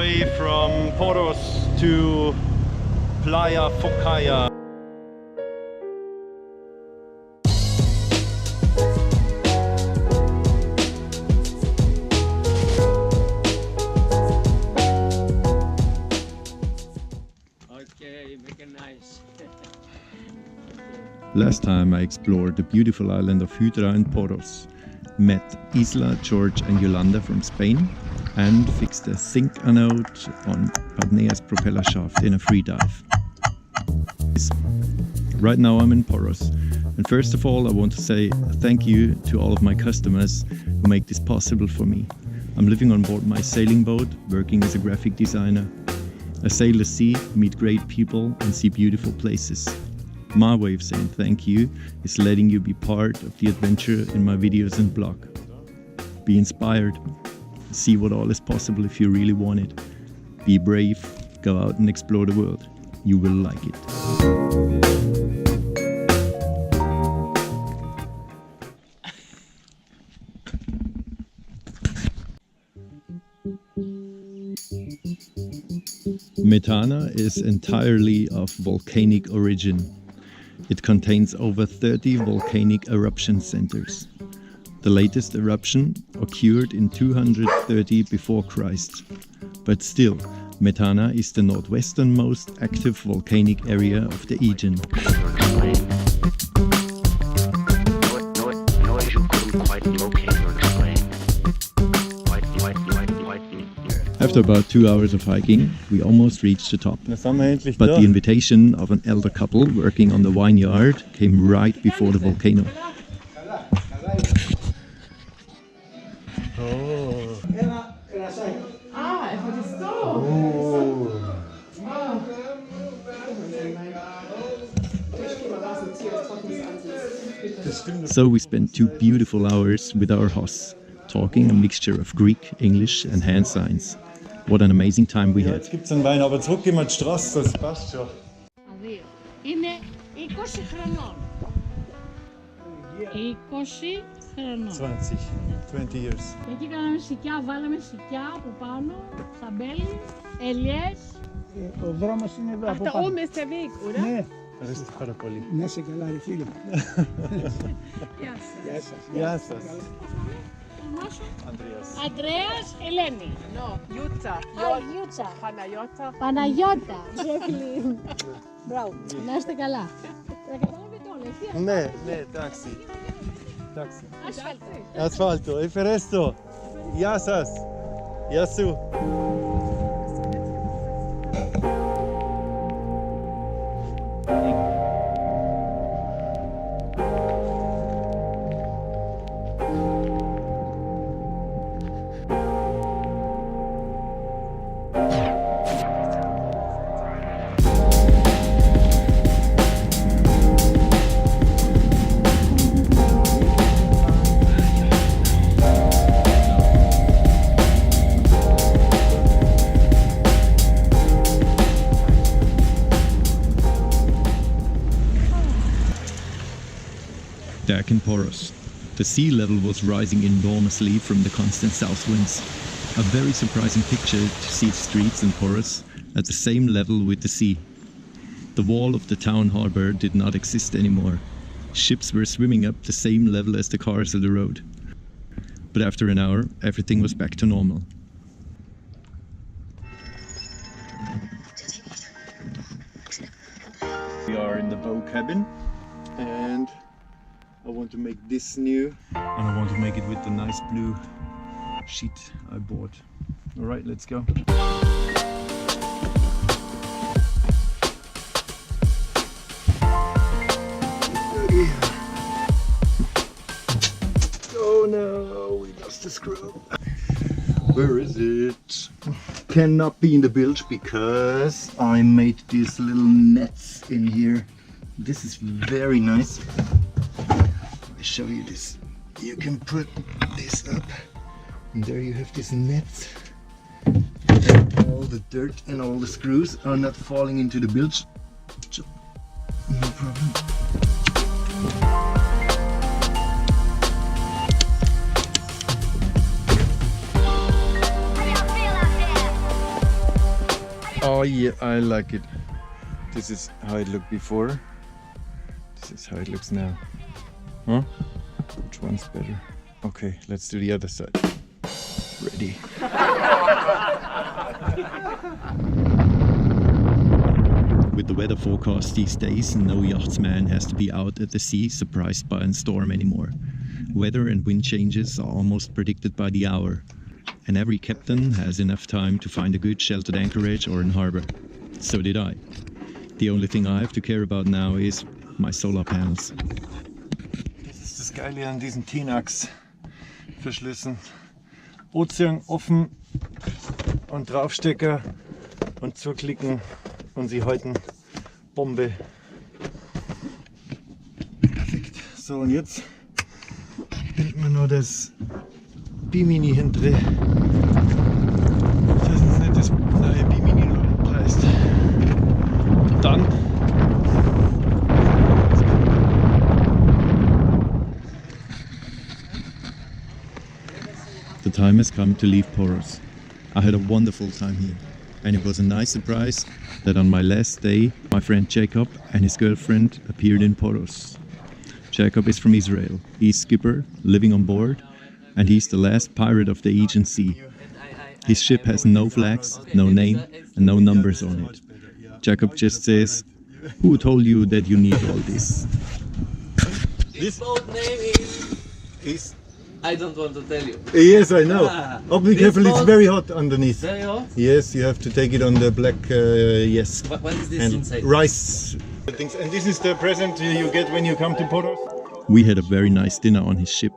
way from Poros to Playa Focaya. Okay, make it nice. Last time I explored the beautiful island of Hydra and Poros, met Isla, George and Yolanda from Spain, and fixed a sync anode on Padnea's propeller shaft in a free dive. Right now I'm in Poros, and first of all I want to say thank you to all of my customers who make this possible for me. I'm living on board my sailing boat, working as a graphic designer. I sail the sea, meet great people and see beautiful places. My way of saying thank you is letting you be part of the adventure in my videos and blog. Be inspired. See what all is possible if you really want it. Be brave. Go out and explore the world. You will like it. Methana is entirely of volcanic origin. It contains over 30 volcanic eruption centers. The latest eruption occurred in 230 before Christ. But still, Methana is the northwesternmost active volcanic area of the Aegean. After about 2 hours of hiking, we almost reached the top. But the invitation of an elder couple working on the vineyard came right before the volcano. So we spent 2 beautiful hours with our hosts, talking a mixture of Greek, English and hand signs. What an amazing time we had. Jetzt gibt's einen Wein, aber zurück gehen wir die Straße, das passt schon. Είναι 20 χρονών. 20 χρονών. 20 years. Και εκεί κάναμε σικιά, βάλαμε σικιά από πάνω, σαμπέλι, ελιές. Ο δρόμος είναι εδώ από πάνω. Da oben ist der Weg, oder? Ναι. Ευχαριστώ πάρα πολύ. Να είσαι καλά ρε φίλε. Γεια σας. Γεια σας. Αντρέας, Ελένη. Γιούτσα. Γιούτσα. Παναγιώτα. Παναγιώτα. Ζεκλίν. Μπράβο. Να είστε καλά. Τα καταλάβετε όλα. Ναι, ναι, εντάξει. Ασφάλτο. Ασφάλτο, ευχαριστώ. Γεια σας. Γεια σου. Back in Poros, the sea level was rising enormously from the constant south winds. A very surprising picture to see the streets in Poros at the same level with the sea. The wall of the town harbour did not exist anymore. Ships were swimming up the same level as the cars of the road. But after an hour, everything was back to normal. We are in the bow cabin, and I want to make this new, and I want to make it with the nice blue sheet I bought. Alright, let's go. Oh no, we lost the screw. Where is it? Cannot be in the bilge because I made these little nets in here. This is very nice. I show you this. You can put this up, and there you have these nets. And all the dirt and all the screws are not falling into the bilge. No problem. Oh yeah, I like it. This is how it looked before. This is how it looks now. Huh? Which one's better? Okay, let's do the other side. Ready. With the weather forecast these days, no yachtsman has to be out at the sea surprised by a storm anymore. Weather and wind changes are almost predicted by the hour, and every captain has enough time to find a good sheltered anchorage or in harbor. So did I. The only thing I have to care about now is my solar panels. Das ist das Geile an diesen Tinax-Verschlüssen. Ozean offen und Draufstecker und zuklicken und sie halten Bombe. Perfekt. So, und jetzt bildet man nur das Bimini hinten. Das ist nicht das neue Bimini nur heißt. Dann the time has come to leave Poros. I had a wonderful time here, and it was a nice surprise that on my last day my friend Jacob and his girlfriend appeared in Poros. Jacob is from Israel. He's skipper, living on board, and he's the last pirate of the Aegean Sea. His ship has no flags, no name, and no numbers on it. Jacob just says, "Who told you that you need all this?" This boat name is... I don't want to tell you. Yes, I know. Oh, be careful, it's boat- very hot underneath. Very hot? Yes, you have to take it on the black, yes. What is this And inside? rice things. And this is the present you get when you come to Poros. We had a very nice dinner on his ship.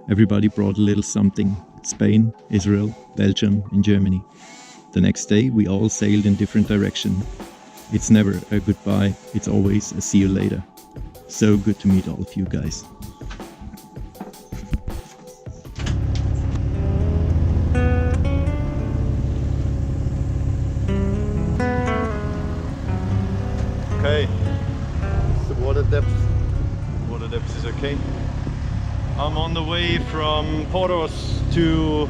Everybody brought a little something. Spain, Israel, Belgium and Germany. The next day we all sailed in different directions. It's never a goodbye, it's always a see you later. So good to meet all of you guys. Okay, the water depth. Water depth is okay. I'm on the way from Poros to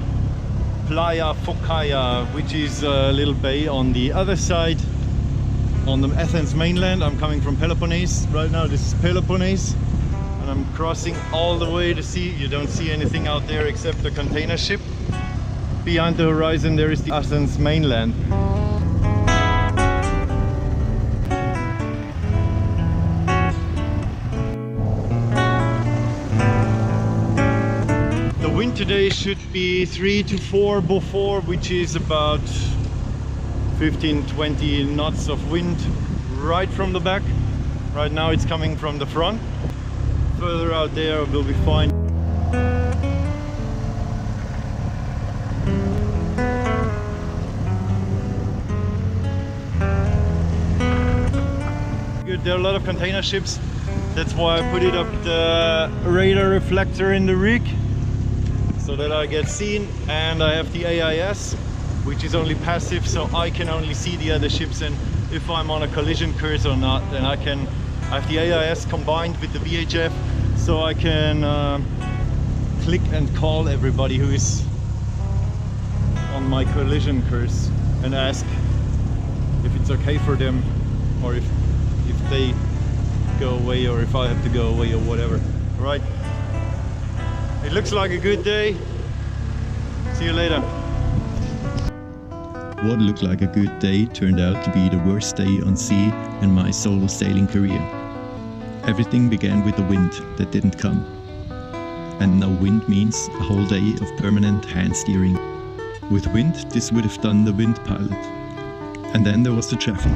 Playa Focaya, which is a little bay on the other side, on the Athens mainland. I'm coming from Peloponnese. Right now this is Peloponnese, and I'm crossing all the way to sea. You don't see anything out there except a container ship. Behind the horizon there is the Athens mainland. Wind today should be 3 to 4 Beaufort, which is about 15-20 knots of wind right from the back. Right now it's coming from the front. Further out there will be fine. Good, there are a lot of container ships. That's why I put it up the radar reflector in the rig, so that I get seen, and I have the AIS, which is only passive, so I can only see the other ships, and if I'm on a collision course or not, then I have the AIS combined with the VHF, so I can click and call everybody who is on my collision course and ask if it's okay for them, or if they go away, or if I have to go away, or whatever. Right? It looks like a good day. See you later. What looked like a good day turned out to be the worst day on sea in my solo sailing career. Everything began with the wind that didn't come. And no wind means a whole day of permanent hand steering. With wind, this would have done the wind pilot. And then there was the traffic.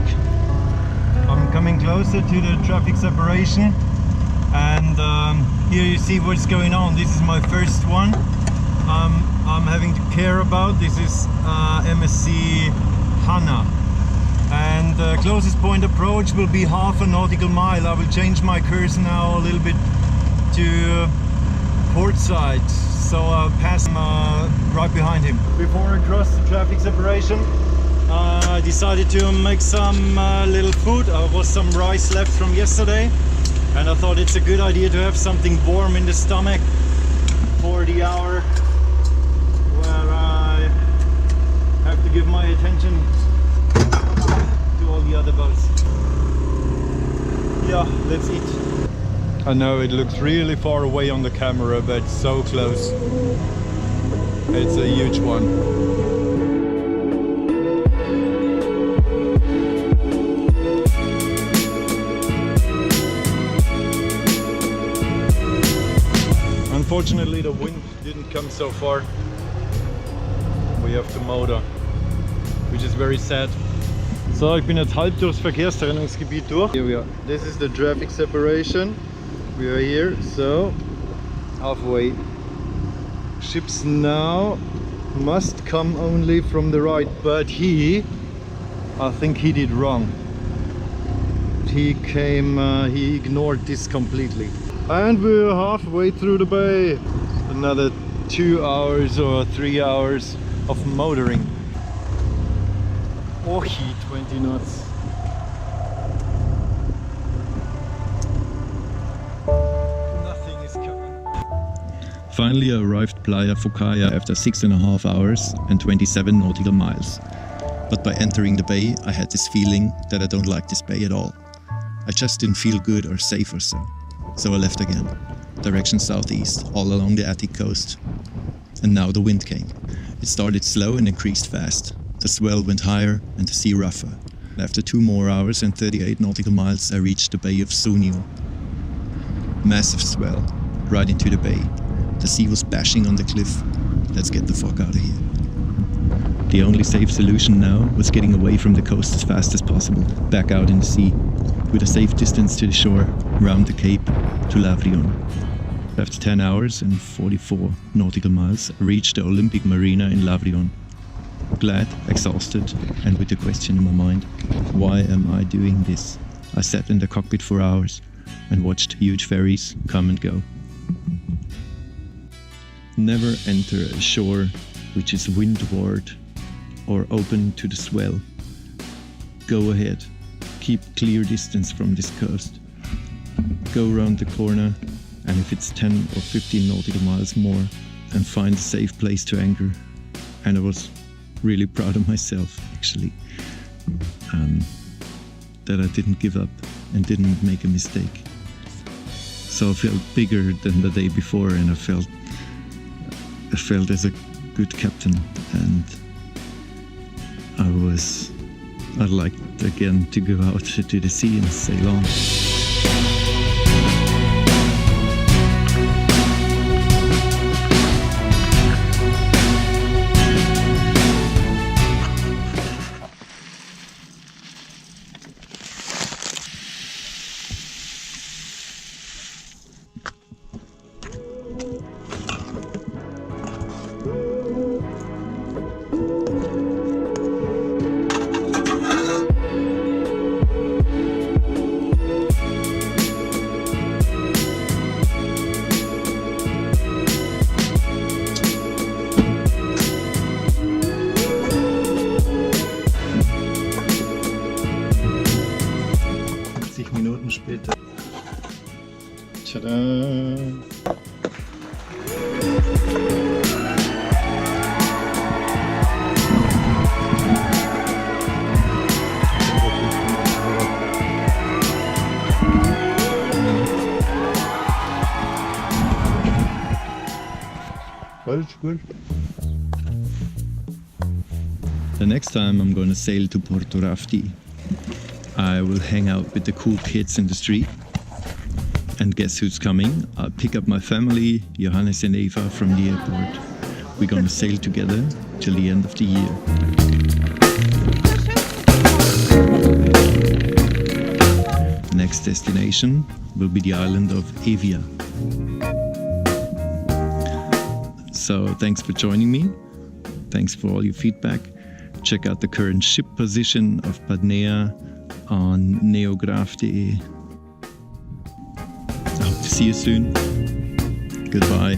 I'm coming closer to the traffic separation. And here you see what's going on. This is my first one I'm having to care about. This is MSC Hana, and the closest point approach will be half a nautical mile. I will change my course now a little bit to port side, so I'll pass him right behind him. Before I cross the traffic separation, I decided to make some little food. There was some rice left from yesterday, and I thought it's a good idea to have something warm in the stomach for the hour where I have to give my attention the other boats. Yeah, let's eat. I know it looks really far away on the camera, but so close. It's a huge one. Unfortunately, the wind didn't come so far. We have to motor, which is very sad. So, ich bin jetzt halb durchs Verkehrstrennungsgebiet durch. Here we are. This is the traffic separation. We are here, so halfway. Ships now must come only from the right, but I think he did wrong. He ignored this completely. And we're halfway through the bay. Another 2 hours or 3 hours of motoring. Oh, 20 knots. Nothing is coming. Finally, I arrived at Playa Focaya after 6.5 hours and 27 nautical miles. But by entering the bay, I had this feeling that I don't like this bay at all. I just didn't feel good or safe or so. So I left again, direction southeast, all along the Attic coast. And now the wind came. It started slow and increased fast. The swell went higher and the sea rougher. After 2 more hours and 38 nautical miles, I reached the Bay of Sunio. Massive swell, right into the bay. The sea was bashing on the cliff. Let's get the fuck out of here. The only safe solution now was getting away from the coast as fast as possible, back out in the sea, with a safe distance to the shore, round the cape, to Lavrion. After 10 hours and 44 nautical miles, I reached the Olympic Marina in Lavrion. Glad, exhausted, and with the question in my mind, why am I doing this? I sat in the cockpit for hours and watched huge ferries come and go. Never enter a shore which is windward or open to the swell. Go ahead. Keep clear distance from this coast. Go around the corner, and if it's 10 or 15 nautical miles more, and find a safe place to anchor. And I was really proud of myself, actually, that I didn't give up and didn't make a mistake. So I felt bigger than the day before, and I felt as a good captain, and I'd like again to go out to the sea and sail on. Minuten später. Tada! Good. The next time I'm gonna sail to Porto Rafti, I will hang out with the cool kids in the street. And guess who's coming? I'll pick up my family, Johannes and Eva, from the airport. We're gonna sail together till the end of the year. The next destination will be the island of Evia. So thanks for joining me. Thanks for all your feedback. Check out the current ship position of Padnea on neograph.de. I hope to see you soon. Goodbye.